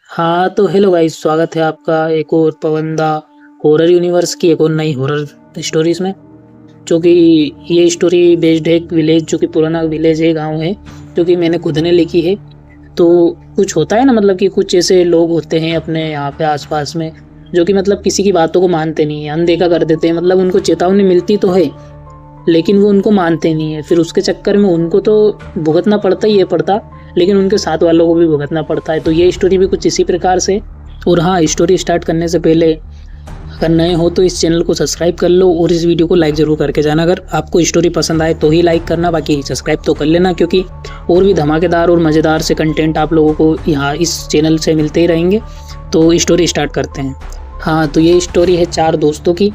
हाँ, तो hello guys, स्वागत है आपका एक और पवंदा हॉरर यूनिवर्स की एक और नई हॉरर स्टोरीज़ में। जो कि ये स्टोरी बेस्ड है एक विलेज, जो कि पुराना विलेज है, गांव है, जो कि मैंने खुद ने लिखी है। तो कुछ होता है ना, मतलब कि कुछ ऐसे लोग होते हैं अपने यहाँ पे आसपास में, जो कि मतलब किसी की बातों को मानते नहीं है, अनदेखा कर देते हैं। मतलब उनको चेतावनी मिलती तो है, लेकिन वो उनको मानते नहीं है। फिर उसके चक्कर में उनको तो भुगतना पड़ता ही है पड़ता, लेकिन उनके साथ वालों को भी भुगतना पड़ता है। तो ये स्टोरी भी कुछ इसी प्रकार से। और हाँ, स्टोरी स्टार्ट करने से पहले अगर नए हो तो इस चैनल को सब्सक्राइब कर लो और इस वीडियो को लाइक ज़रूर करके जाना। अगर आपको स्टोरी पसंद आए तो ही लाइक करना, बाकी सब्सक्राइब तो कर लेना, क्योंकि और भी धमाकेदार और मज़ेदार से कंटेंट आप लोगों को यहाँ इस चैनल से मिलते ही रहेंगे। तो स्टोरी स्टार्ट करते हैं। हाँ, तो ये स्टोरी है 4 दोस्तों की,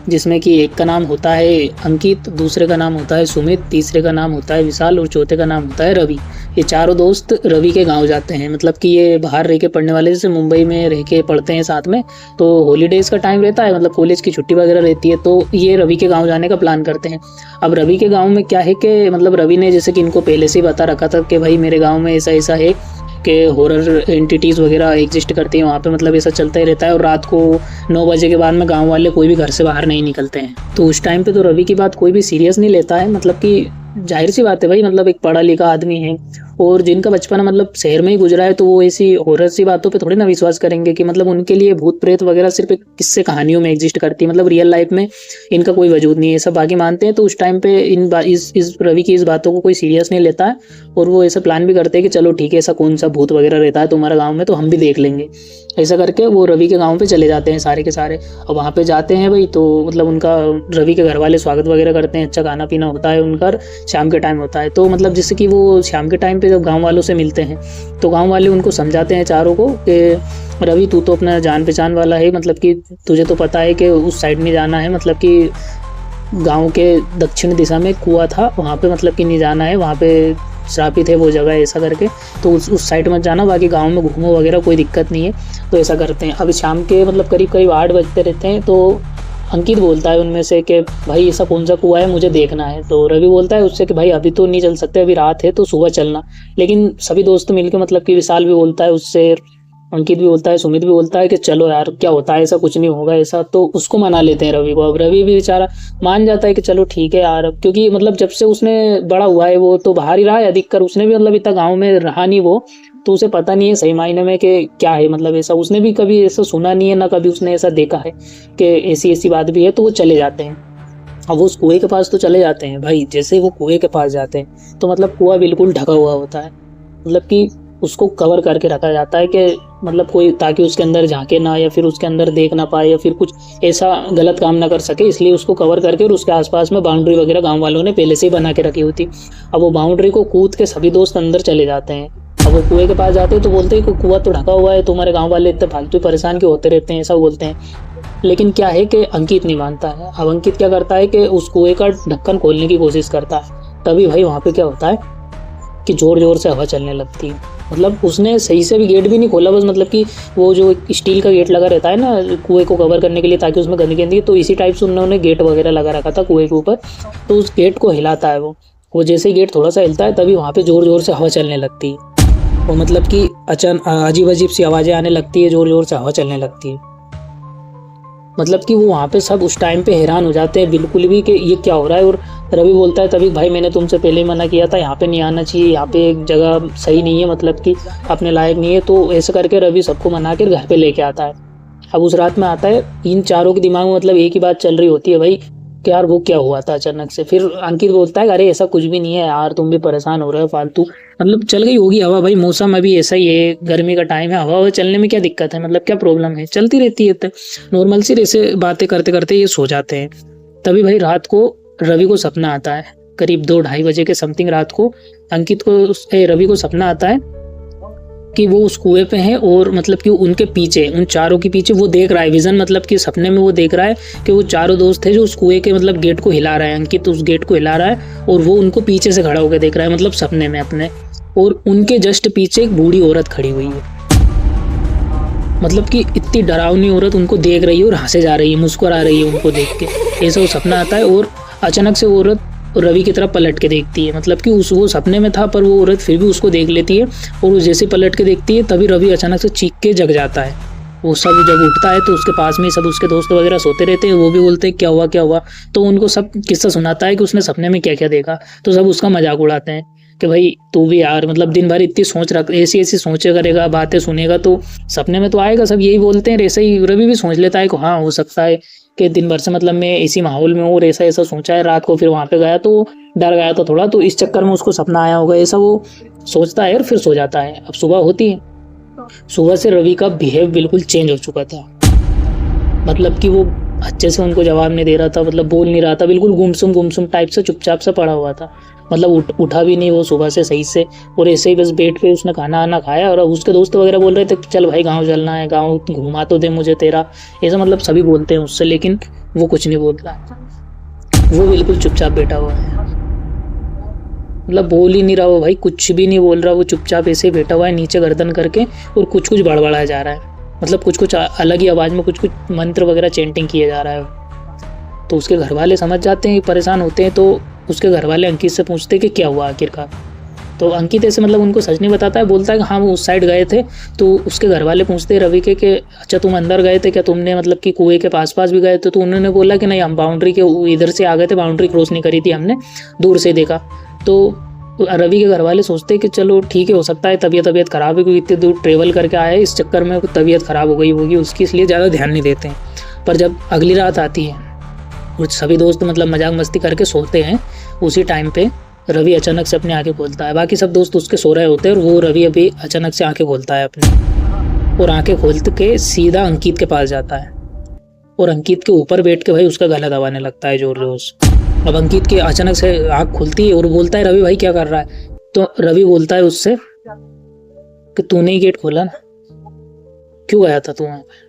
जिसमें कि एक का नाम होता है अंकित, दूसरे का नाम होता है सुमित, तीसरे का नाम होता है विशाल और चौथे का नाम होता है रवि। ये चारों दोस्त रवि के गांव जाते हैं। मतलब कि ये बाहर रह के पढ़ने वाले, जैसे मुंबई में रह के पढ़ते हैं साथ में, तो हॉलीडेज़ का टाइम रहता है, मतलब कॉलेज की छुट्टी वगैरह रहती है, तो ये रवि के गाँव जाने का प्लान करते हैं। अब रवि के गाँव में क्या है कि मतलब रवि ने जैसे कि इनको पहले से ही बता रखा था कि भाई मेरे गाँव में ऐसा ऐसा है कि हॉरर एंटिटीज़ वगैरह एग्जिस्ट करती हैं वहाँ पे, मतलब ऐसा चलता ही रहता है। और रात को 9 बजे के बाद में गांव वाले कोई भी घर से बाहर नहीं निकलते हैं। तो उस टाइम पे तो रवि की बात कोई भी सीरियस नहीं लेता है। मतलब कि जाहिर सी बात है भाई, मतलब एक पढ़ा लिखा आदमी है और जिनका बचपन मतलब शहर में ही गुजरा है, तो वो ऐसी हॉरर सी बातों पे थोड़ी ना विश्वास करेंगे कि मतलब उनके लिए भूत प्रेत वगैरह सिर्फ एक किस्से कहानियों में एग्जिस्ट करती है, मतलब रियल लाइफ में इनका कोई वजूद नहीं है, सब बाकी मानते हैं। तो उस टाइम पे इस रवि की इस बातों को कोई सीरियस नहीं लेता है और वो ऐसा प्लान भी करते हैं कि चलो ठीक है, ऐसा कौन सा भूत वगैरह रहता है तुम्हारा गाँव में, तो हम भी देख लेंगे। ऐसा करके वो रवि के गाँव पे चले जाते हैं सारे के सारे। और वहाँ पे जाते हैं भाई, तो मतलब उनका रवि के घर वाले स्वागत वगैरह करते हैं, अच्छा खाना पीना होता है उनका, शाम के टाइम होता है। तो मतलब जिससे कि वो शाम के टाइम पे जब गाँव वालों से मिलते हैं, तो गाँव वाले उनको समझाते हैं चारों को कि रवि तू तो अपना जान पहचान वाला है, मतलब कि तुझे तो पता है कि उस साइड में जाना है, मतलब कि गाँव के दक्षिण दिशा में कुआं था, वहाँ पे मतलब कि नहीं जाना है, वहाँ पे श्रापित है वो जगह, ऐसा करके। तो उस साइड मत जाना, बाकी गांव में घूमो वगैरह, कोई दिक्कत नहीं है। तो ऐसा करते हैं। अब शाम के मतलब करीब करीब 8 बजते रहते हैं, तो अंकित बोलता है उनमें से कि भाई ऐसा कौन सा कुआं है, मुझे देखना है। तो रवि बोलता है उससे कि भाई अभी तो नहीं चल सकते, अभी रात है, तो सुबह चलना। लेकिन सभी दोस्त मिलकर, मतलब कि विशाल भी बोलता है उससे, अंकित भी बोलता है, सुमित भी बोलता है कि चलो यार क्या होता है, ऐसा कुछ नहीं होगा ऐसा। तो उसको मना लेते हैं रवि को। अब रवि भी बेचारा मान जाता है कि चलो ठीक है यार, क्योंकि मतलब जब से उसने बड़ा हुआ है वो तो बाहर ही रहा है अधिकतर, उसने भी मतलब इतना गाँव में रहा नहीं वो, तो उसे पता नहीं है सही मायने में कि क्या है, मतलब ऐसा उसने भी कभी ऐसा सुना नहीं है, ना कभी उसने ऐसा देखा है कि ऐसी ऐसी बात भी है। तो वो चले जाते हैं। अब वो उस कुएं के पास तो चले जाते हैं भाई। जैसे वो कुएं के पास जाते हैं तो मतलब कुआं बिल्कुल ढका हुआ होता है, मतलब कि उसको कवर करके रखा जाता है कि मतलब कोई, ताकि उसके अंदर झांके ना, या फिर उसके अंदर देख ना पाए, या फिर कुछ ऐसा गलत काम ना कर सके, इसलिए उसको कवर करके और उसके आसपास में बाउंड्री वगैरह गांव वालों ने पहले से ही बना के रखी होती। अब वो बाउंड्री को कूद के सभी दोस्त अंदर चले जाते हैं। अब वो कुएं के पास जाते हैं तो बोलते हैं कि कुआं तो ढका हुआ है, तुम्हारे गाँव वाले इतने फालतू परेशान क्यों होते रहते हैं, ऐसा बोलते हैं। लेकिन क्या है कि अंकित नहीं मानता है। अब अंकित क्या करता है कि उस कुएं का ढक्कन खोलने की कोशिश करता है। तभी भाई वहाँ पे क्या होता है कि जोर जोर से हवा चलने लगती है। मतलब उसने सही से भी गेट भी नहीं खोला, बस मतलब कि वो जो स्टील का गेट लगा रहता है ना कुएं को कवर करने के लिए, ताकि उसमें गंदगी गंदगी, तो इसी टाइप से उन्होंने गेट वगैरह लगा रखा था कुएं के ऊपर। तो उस गेट को हिलाता है वो जैसे ही गेट थोड़ा सा हिलता है, तभी वहाँ पे जोर जोर से हवा चलने लगती है। और मतलब कि अचानक अजीब अजीब सी आवाज़ें आने लगती है, जोर जोर से हवा चलने लगती है। मतलब कि वो वहाँ पे सब उस टाइम पे हैरान हो जाते हैं बिल्कुल भी कि ये क्या हो रहा है। और रवि बोलता है तभी भाई मैंने तुमसे पहले ही मना किया था, यहाँ पे नहीं आना चाहिए, यहाँ पे एक जगह सही नहीं है, मतलब कि अपने लायक नहीं है। तो ऐसे करके रवि सबको मना कर घर पे लेके आता है। अब उस रात में आता है, इन चारों के दिमाग में मतलब एक ही बात चल रही होती है भाई कि यार वो क्या हुआ था अचानक से। फिर अंकित बोलता है अरे ऐसा कुछ भी नहीं है यार, तुम भी परेशान हो रहे हो फालतू, मतलब चल गई होगी हवा भाई, मौसम अभी ऐसा ही है, गर्मी का टाइम है, हवा चलने में क्या दिक्कत है, मतलब क्या प्रॉब्लम है, चलती रहती है। तो नॉर्मल सी ऐसे बातें करते करते ये सो जाते हैं। तभी भाई रात को रवि को सपना आता है, करीब 2-2:30 बजे के समथिंग रात को अंकित को रवि को सपना आता है कि वो उस कुएं पे है, और मतलब कि उनके पीछे, उन चारों के पीछे वो देख रहा है विजन, मतलब कि सपने में वो देख रहा है कि वो चारों दोस्त थे जो उस कुएं के मतलब गेट को हिला रहा है। अंकित उस गेट को हिला रहा है और वो उनको पीछे से खड़ा होकर देख रहा है, मतलब सपने में अपने। और उनके जस्ट पीछे एक बूढ़ी औरत खड़ी हुई है, मतलब कि इतनी डरावनी औरत उनको देख रही है और हंसे जा रही है, मुस्कुरा रही है उनको देख के। ऐसा वो सपना आता है और अचानक से वो औरत रवि की तरफ पलट के देखती है, मतलब कि वो सपने में था पर वो औरत फिर भी उसको देख लेती है। और वो जैसे पलट के देखती है तभी रवि अचानक से चीख के जग जाता है। वो सब जब उठता है तो उसके पास में सब उसके दोस्त वगैरह सोते रहते हैं, वो भी बोलते हैं क्या हुआ क्या हुआ। तो उनको सब किस्सा सुनाता है कि उसने सपने में क्या क्या देखा। तो सब उसका मजाक उड़ाते हैं कि भाई तू भी यार, मतलब दिन भर इतनी सोच रख, ऐसी ऐसी सोचे करेगा, बातें सुनेगा तो सपने में तो आएगा। सब यही बोलते हैं। ऐसे ही रवि भी सोच लेता है कि हाँ हो सकता है कि दिन भर से मतलब मैं इसी माहौल में हूँ और ऐसा ऐसा सोचा है। रात को फिर वहां पे गया तो डर गया था थोड़ा, तो इस चक्कर में उसको सपना आया होगा, ऐसा वो सोचता है और फिर सो जाता है। अब सुबह होती है। सुबह से रवि का बिहेव बिल्कुल चेंज हो चुका था, मतलब कि वो अच्छे से उनको जवाब नहीं दे रहा था, मतलब बोल नहीं रहा था, बिल्कुल गुमसुम टाइप से चुपचाप सा पड़ा हुआ था। मतलब उठा भी नहीं वो सुबह से सही से। और ऐसे ही बस बेड पे उसने खाना आना खाया। और उसके दोस्त वगैरह बोल रहे थे चल भाई गाँव चलना है, गाँव घुमा तो दे मुझे तेरा, ऐसा मतलब सभी बोलते हैं उससे, लेकिन वो कुछ नहीं बोल रहा। वो बिल्कुल चुपचाप बैठा हुआ है, मतलब बोल ही नहीं रहा वो भाई, कुछ भी नहीं बोल रहा। वो चुपचाप ऐसे ही बैठा हुआ है नीचे गर्दन करके और कुछ कुछ बड़बड़ाया जा रहा है, मतलब कुछ कुछ अलग ही आवाज़ में कुछ कुछ मंत्र वगैरह चेंटिंग किया जा रहा है। तो उसके घर वाले समझ जाते हैं, परेशान होते हैं। तो उसके घर वाले अंकित से पूछते हैं कि क्या हुआ आखिरकार। तो अंकित ऐसे मतलब उनको सच नहीं बताता है, बोलता है कि हाँ वो उस साइड गए थे। तो उसके घर वाले पूछते हैं रवि के कि अच्छा तुम अंदर गए थे क्या, तुमने मतलब कि कुएं के पास भी गए थे। तो उन्होंने बोला कि नहीं हम बाउंड्री के इधर से आ गए थे, बाउंड्री क्रॉस नहीं करी थी हमने, दूर से देखा। तो रवि के घर वाले सोचते हैं कि चलो ठीक है, हो सकता है तबीयत खराब है, क्योंकि इतने दूर ट्रेवल करके आया है, इस चक्कर में तबीयत खराब हो गई होगी उसकी, इसलिए ज़्यादा ध्यान नहीं देते हैं। पर जब अगली रात आती है कुछ सभी दोस्त मतलब मजाक मस्ती करके सोते हैं, उसी टाइम पे रवि अचानक से अपनी आंखें खोलता है। बाकी सब दोस्त उसके सो रहे होते हैं और वो रवि अभी अचानक से आंखें खोलता है अपनी, और आंखें खोलते के सीधा अंकित के पास जाता है और अंकित के ऊपर बैठ के भाई उसका गला दबाने लगता है जोर जोर से। अब अंकित की अचानक से आंख खुलती है और बोलता है रवि भाई क्या कर रहा है। तो रवि बोलता है उससे कि तूने ही गेट खोला ना, क्यों गया था तू वहां पे,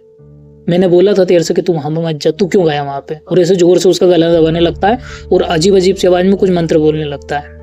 मैंने बोला था तेरे से कि तू वहां मत जा, तू क्यों गया वहां पे। और ऐसे जोर से उसका गला दबाने लगता है और अजीब अजीब सी आवाज में कुछ मंत्र बोलने लगता है।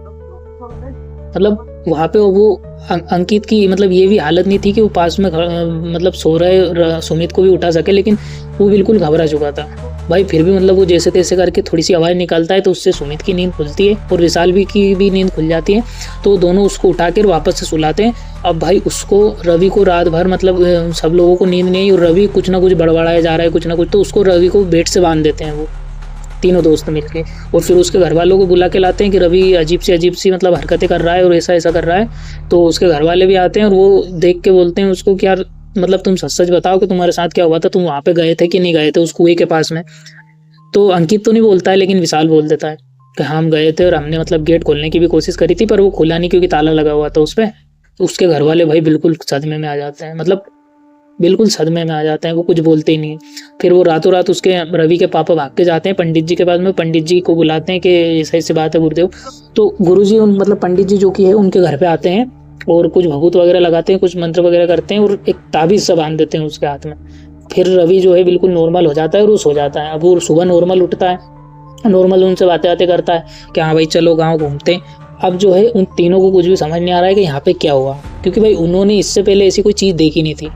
मतलब वहां पे वो अंकित की मतलब ये भी हालत नहीं थी कि वो पास में मतलब सो रहे सुमित को भी उठा सके, लेकिन वो बिल्कुल घबरा चुका था भाई। फिर भी मतलब वो जैसे तैसे करके थोड़ी सी आवाज़ निकालता है तो उससे सुमित की नींद खुलती है और विशाल भी की भी नींद खुल जाती है। तो दोनों उसको उठा कर वापस से सुलाते हैं। अब भाई उसको रवि को रात भर मतलब सब लोगों को नींद नहीं आई और रवि कुछ ना कुछ बड़बड़ाया जा रहा है कुछ ना कुछ, तो उसको रवि को बेड से बांध देते हैं वो तीनों दोस्त मिलके। और फिर उसके घर वालों को बुला के लाते हैं कि रवि अजीब सी मतलब हरकतें कर रहा है और ऐसा ऐसा कर रहा है। तो उसके घर वाले भी आते हैं और वो देख के बोलते हैं उसको कि यार मतलब तुम सच सच बताओ कि तुम्हारे साथ क्या हुआ था, तुम वहाँ पे गए थे कि नहीं गए थे उस कुएं के पास में। तो अंकित तो नहीं बोलता है, लेकिन विशाल बोल देता है कि हम गए थे और हमने मतलब गेट खोलने की भी कोशिश करी थी पर वो खुला नहीं क्योंकि ताला लगा हुआ था उस पर। तो उसके घर वाले भाई बिल्कुल सदमे में आ जाते हैं, मतलब बिल्कुल सदमे में आ जाते हैं, वो कुछ बोलते ही नहीं। फिर वो रातों रात उसके रवि के पापा भाग के जाते हैं पंडित जी के पास में, पंडित जी को बुलाते हैं कि ऐसा ऐसी बात है गुरुदेव। तो गुरुजी उन मतलब पंडित जी जो कि है उनके घर पे आते हैं और कुछ भभूत वगैरह लगाते हैं, कुछ मंत्र वगैरह करते हैं और एक ताबीज सा बांध देते हैं उसके हाथ में। फिर रवि जो है बिल्कुल नॉर्मल हो जाता है और वो सो जाता है। अब वो सुबह नॉर्मल उठता है, नॉर्मल उनसे बातें बातें करता है कि हाँ भाई चलो गाँव घूमते हैं। अब जो है उन तीनों को कुछ भी समझ नहीं आ रहा है कि यहाँ पे क्या हुआ, क्योंकि भाई उन्होंने इससे पहले ऐसी कोई चीज़ देखी नहीं थी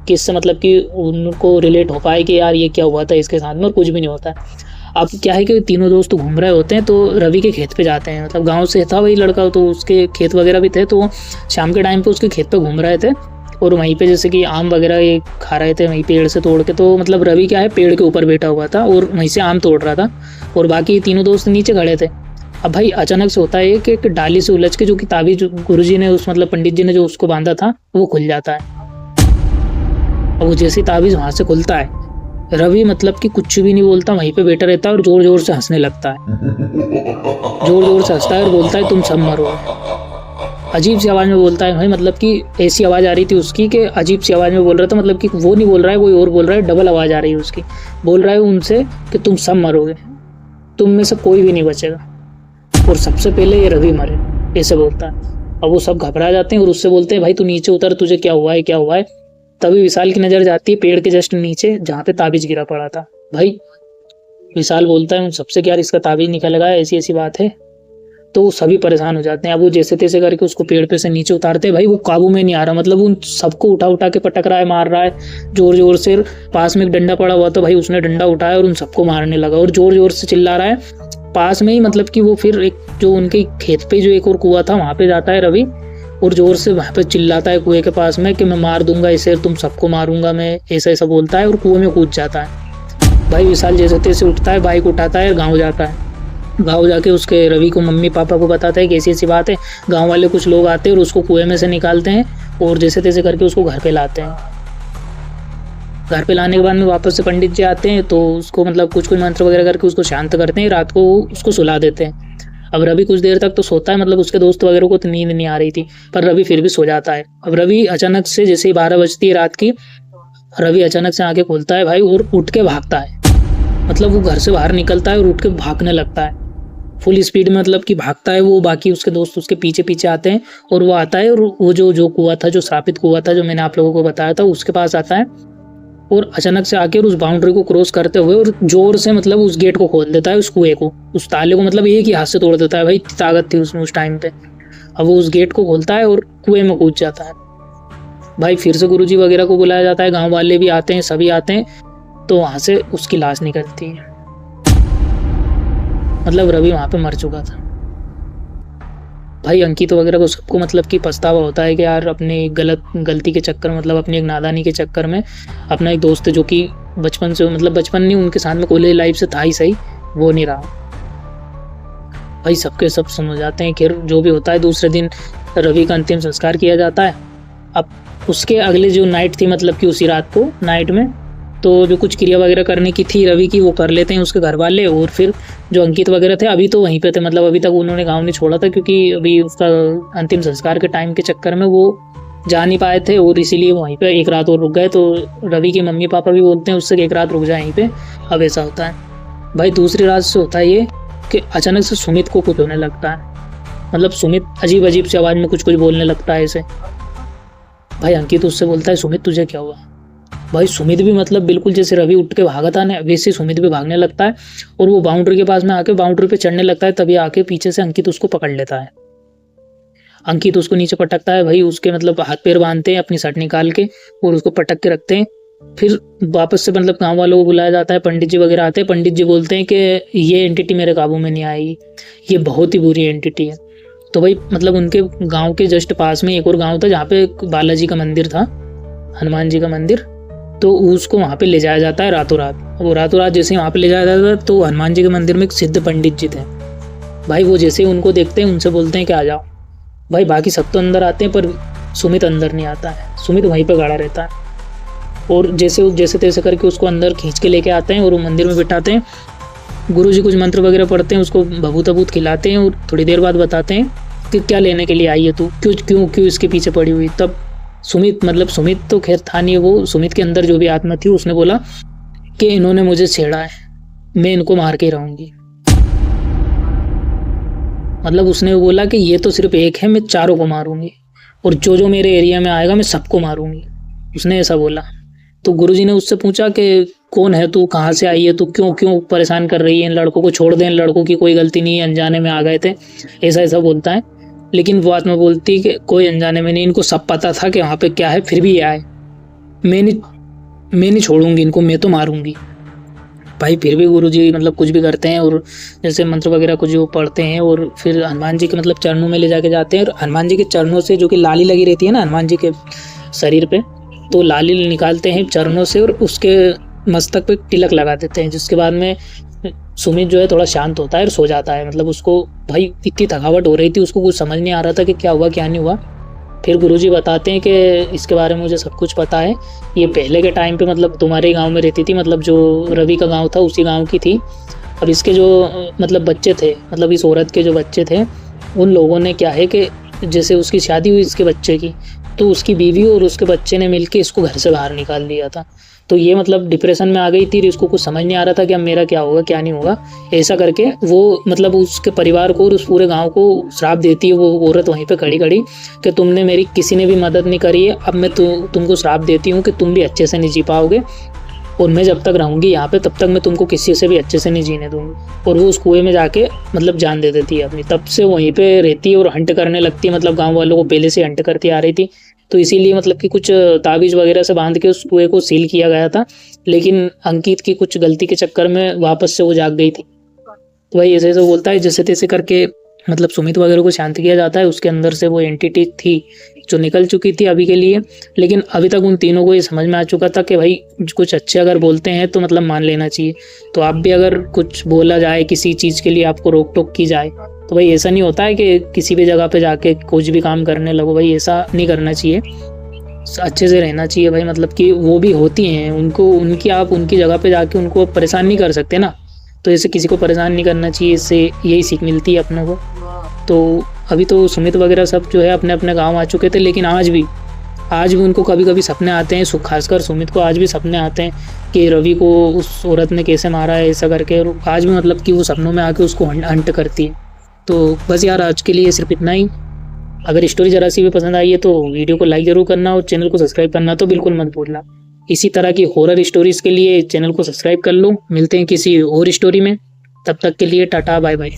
कि इससे मतलब कि उनको रिलेट हो पाए कि यार ये क्या हुआ था इसके साथ में, और कुछ भी नहीं होता है। अब क्या है कि तीनों दोस्त घूम रहे होते हैं तो रवि के खेत पे जाते हैं, मतलब गांव से था वही लड़का तो उसके खेत वगैरह भी थे, तो शाम के टाइम पे उसके खेत पे घूम रहे थे और वहीं पे जैसे कि आम वगैरह ये खा रहे थे वहीं पेड़ से तोड़ के। तो मतलब रवि क्या है पेड़ के ऊपर बैठा हुआ था और वहीं से आम तोड़ रहा था और बाकी तीनों दोस्त नीचे खड़े थे। अब भाई अचानक से होता है कि एक डाली से उलझ के जो कि ताबीज गुरुजी ने उस मतलब पंडित जी ने जो उसको बांधा था वो खुल जाता है। और वो जैसे ताबीज वहां से खुलता है रवि मतलब कि कुछ भी नहीं बोलता, वहीं पे बैठा रहता है और जोर जोर से हंसने लगता है, जोर जोर से हंसता है और बोलता है तुम सब मरोगे। अजीब सी आवाज में बोलता है भाई, मतलब कि ऐसी आवाज आ रही थी उसकी कि अजीब सी आवाज में बोल रहा था, मतलब कि वो नहीं बोल रहा है कोई और बोल रहा है, डबल आवाज आ रही है उसकी। बोल रहा है उनसे कि तुम सब मरोगे, तुम में से कोई भी नहीं बचेगा और सबसे पहले ये रवि मरे, ऐसे बोलता है। अब वो सब घबरा जाते हैं और उससे बोलते हैं भाई तू नीचे उतर, तुझे क्या हुआ है क्या हुआ है। तभी विशाल की नजर जाती है पेड़ के जस्ट नीचे जहाँ पे ताबीज गिरा पड़ा था। भाई विशाल बोलता है उन सबसे क्या इसका ताबीज निकल गया, ऐसी ऐसी बात है। तो सभी परेशान हो जाते हैं। अब वो जैसे तैसे करके उसको पेड़ पे से नीचे उतारते हैं, भाई वो काबू में नहीं आ रहा, मतलब उन सबको उठा उठा के पटक रहा है, मार रहा है जोर जोर से। पास में एक डंडा पड़ा हुआ था, भाई उसने डंडा उठाया और उन सबको मारने लगा और जोर जोर से चिल्ला रहा है पास में ही मतलब कि वो फिर एक जो उनके खेत पे जो एक और कुआं था वहाँ पे जाता है रवि, और जोर से वहाँ पे चिल्लाता है कुएं के पास में कि मैं मार दूंगा इसे, तुम सबको मारूंगा मैं, ऐसा ऐसा बोलता है और कुएं में कूद जाता है। भाई विशाल जैसे तैसे उठता है, बाइक उठाता है, गाँव जाता है। गाँव जाके उसके रवि को मम्मी पापा को बताता है कि ऐसी ऐसी बात है। गाँव वाले कुछ लोग आते हैं और उसको कुएं में से निकालते हैं और जैसे तैसे करके उसको घर पे लाते हैं। घर पे लाने के बाद में वापस से पंडित जी आते हैं तो उसको मतलब कुछ कुछ मंत्र वगैरह करके उसको शांत करते हैं, रात को उसको सुला देते हैं। अब रवि कुछ देर तक तो सोता है, मतलब उसके दोस्त वगैरह को तो नींद नहीं आ रही थी, पर रवि फिर भी सो जाता है। अब रवि अचानक से जैसे ही 12 बजती है रात की, रवि अचानक से आंखें खोलता है भाई और उठ के भागता है। मतलब वो घर से बाहर निकलता है और उठ के भागने लगता है फुल स्पीड में, मतलब कि भागता है वो। बाकी उसके दोस्त उसके पीछे पीछे आते हैं और वो आता है और वो जो कुआं था, जो श्रापित कुआं था जो मैंने आप लोगों को बताया था, उसके पास आता है और अचानक से आके उस बाउंड्री को क्रॉस करते हुए और जोर से मतलब उस गेट को खोल देता है, उस कुएं को, उस ताले को, मतलब एक ही हाथ से तोड़ देता है। भाई ताकत थी उसमें उस टाइम पे। अब वो उस गेट को खोलता है और कुएं में कूद जाता है। भाई फिर से गुरुजी वगैरह को बुलाया जाता है, गांव वाले भी आते हैं, सभी आते हैं, तो वहां से उसकी लाश निकलती है। मतलब रवि वहां पे मर चुका था। भाई अंकित वगैरह को सबको मतलब कि पछतावा होता है कि यार अपनी गलती के चक्कर, मतलब अपनी एक नादानी के चक्कर में अपना एक दोस्त जो कि बचपन से, मतलब बचपन नहीं उनके साथ में कॉलेज लाइफ से था ही सही, वो नहीं रहा। भाई सबके सब समझ जाते हैं। खैर जो भी होता है, दूसरे दिन रवि का अंतिम संस्कार किया जाता है। अब उसके अगले जो नाइट थी, मतलब कि उसी रात को नाइट में तो जो कुछ क्रिया वगैरह करने की थी रवि की, वो कर लेते हैं उसके घर वाले। और फिर जो अंकित वगैरह थे अभी तो वहीं पे थे, मतलब अभी तक उन्होंने गाँव नहीं छोड़ा था, क्योंकि अभी उसका अंतिम संस्कार के टाइम के चक्कर में वो जा नहीं पाए थे और इसीलिए वहीं पे एक रात और रुक गए। तो रवि के मम्मी पापा भी बोलते हैं उससे कि एक रात रुक जाए यहीं पे। अब ऐसा होता है। भाई दूसरी रात से होता है ये कि अचानक से सुमित को कुछ होने लगता है। मतलब सुमित अजीब अजीब सी आवाज़ में कुछ कुछ बोलने लगता है ऐसे। भाई अंकित उससे बोलता है सुमित तुझे क्या हुआ। भाई सुमित भी मतलब बिल्कुल जैसे रवि उठ के भागा था ना, वैसे सुमित भी भागने लगता है और वो बाउंड्री के पास में आके बाउंड्री पे चढ़ने लगता है। तभी आके पीछे से अंकित उसको पकड़ लेता है। अंकित उसको नीचे पटकता है। भाई उसके मतलब हाथ पैर बांधते हैं, अपनी शर्ट निकाल के और उसको पटक के रखते हैं। फिर वापस से मतलब गाँव वालों को बुलाया जाता है, पंडित जी वगैरह आते हैं। पंडित जी बोलते हैं कि ये एंटिटी मेरे काबू में नहीं आएगी, ये बहुत ही बुरी एंटिटी है। तो भाई मतलब उनके गाँव के जस्ट पास में एक और गाँव था जहाँ पे बालाजी का मंदिर था, हनुमान जी का मंदिर। तो उसको वहाँ पे ले जाया जाता है रातों रात। वो रातों रात जैसे ही वहाँ पे ले जाया जाता है तो हनुमान जी के मंदिर में एक सिद्ध पंडित जी थे। भाई वो जैसे ही उनको देखते हैं उनसे बोलते हैं कि आ जाओ। भाई बाकी सब तो अंदर आते हैं पर सुमित अंदर नहीं आता है। सुमित वहीं पे खड़ा रहता है और जैसे तैसे करके उसको अंदर खींच के लेके आते हैं और वो मंदिर में बिठाते हैं। गुरुजी कुछ मंत्र वगैरह पढ़ते हैं, उसको भभूत अभूत खिलाते हैं और थोड़ी देर बाद बताते हैं कि क्या लेने के लिए आई है तू, क्यों इसके पीछे पड़ी हुई। तब सुमित तो खैर था नहीं, वो सुमित के अंदर जो भी आत्मा थी उसने बोला कि इन्होंने मुझे छेड़ा है, मैं इनको मार के रहूंगी। मतलब उसने बोला कि ये तो सिर्फ एक है, मैं चारों को मारूंगी और जो मेरे एरिया में आएगा मैं सबको मारूंगी, उसने ऐसा बोला। तो गुरुजी ने उससे पूछा कि कौन है तू, कहाँ से आई है तू, क्यों परेशान कर रही है, इन लड़कों को छोड़ दे, इन लड़कों की कोई गलती नहीं है, अनजाने में आ गए थे, ऐसा बोलता है। लेकिन वो आत्मा बोलती कि कोई अनजाने में नहीं, इनको सब पता था कि वहाँ पे क्या है, फिर भी ये आए, मैं नहीं छोड़ूंगी इनको, मैं तो मारूंगी। भाई फिर भी गुरुजी मतलब कुछ भी करते हैं और जैसे मंत्र वगैरह कुछ वो पढ़ते हैं और फिर हनुमान जी के मतलब चरणों में ले जाके जाते हैं। और हनुमान जी के चरणों से जो कि लाली लगी रहती है ना हनुमान जी के शरीर पे, तो लाली निकालते हैं चरणों से और उसके मस्तक पे तिलक लगा देते हैं, जिसके बाद में सुमित जो है थोड़ा शांत होता है और सो जाता है। मतलब उसको भाई इतनी थकावट हो रही थी, उसको कुछ समझ नहीं आ रहा था कि क्या हुआ क्या नहीं हुआ। फिर गुरुजी बताते हैं कि इसके बारे में मुझे सब कुछ पता है, ये पहले के टाइम पे मतलब तुम्हारे गांव में रहती थी, मतलब जो रवि का गांव था उसी गांव की थी। अब इसके जो मतलब बच्चे थे, मतलब इस औरत के जो बच्चे थे, उन लोगों ने क्या है कि जैसे उसकी शादी हुई इसके बच्चे की, तो उसकी बीवी और उसके बच्चे ने मिलके इसको घर से बाहर निकाल दिया था। तो ये मतलब डिप्रेशन में आ गई थी, इसको कुछ समझ नहीं आ रहा था कि अब मेरा क्या होगा क्या नहीं होगा। ऐसा करके वो मतलब उसके परिवार को और उस पूरे गांव को श्राप देती है, वो औरत वहीं पे खड़ी खड़ी, कि तुमने मेरी किसी ने भी मदद नहीं करी है, अब मैं तुमको श्राप देती हूँ कि तुम भी अच्छे से नहीं जी पाओगे और मैं जब तक रहूँगी यहाँ पे तब तक मैं तुमको किसी से भी अच्छे से नहीं जीने दूँगी। और वो उस कुएं में जाके मतलब जान दे देती है अपनी। तब से वहीं पे रहती है और हंट करने लगती है, मतलब गाँव वालों को पहले से हंट करती आ रही थी। तो इसीलिए मतलब कि कुछ ताबीज़ वगैरह से बांध के उस कुएं को सील किया गया था, लेकिन अंकित की कुछ गलती के चक्कर में वापस से वो जाग गई थी। तो भाई ऐसे ऐसे बोलता है, जैसे तैसे करके मतलब सुमित वगैरह को शांत किया जाता है। उसके अंदर से वो एंटिटी थी जो निकल चुकी थी अभी के लिए, लेकिन अभी तक उन तीनों को ये समझ में आ चुका था कि भाई कुछ अच्छे अगर बोलते हैं तो मतलब मान लेना चाहिए। तो आप भी अगर कुछ बोला जाए, किसी चीज़ के लिए आपको रोक टोक की जाए, तो भाई ऐसा नहीं होता है कि किसी भी जगह पे जाके कुछ भी काम करने लगो। भाई ऐसा नहीं करना चाहिए, अच्छे से रहना चाहिए भाई। मतलब कि वो भी होती हैं, उनको उनकी आप उनकी जगह पे जाके उनको परेशान नहीं कर सकते ना, तो ऐसे किसी को परेशान नहीं करना चाहिए। इससे यही सीख मिलती है अपने को। तो अभी तो सुमित वगैरह सब जो है अपने अपने गांव आ चुके थे, लेकिन आज भी उनको कभी कभी सपने आते हैं। खासकर सुमित को आज भी सपने आते हैं कि रवि को उस औरत ने कैसे मारा है, ऐसा करके। और आज भी मतलब कि वो सपनों में आके उसको हंट करती है। तो बस यार, आज के लिए सिर्फ इतना ही। अगर स्टोरी जरा सी भी पसंद आई है तो वीडियो को लाइक जरूर करना और चैनल को सब्सक्राइब करना तो बिल्कुल मत भूलना। इसी तरह की हॉरर स्टोरीज के लिए चैनल को सब्सक्राइब कर लो। मिलते हैं किसी और स्टोरी में, तब तक के लिए टाटा बाय बाय।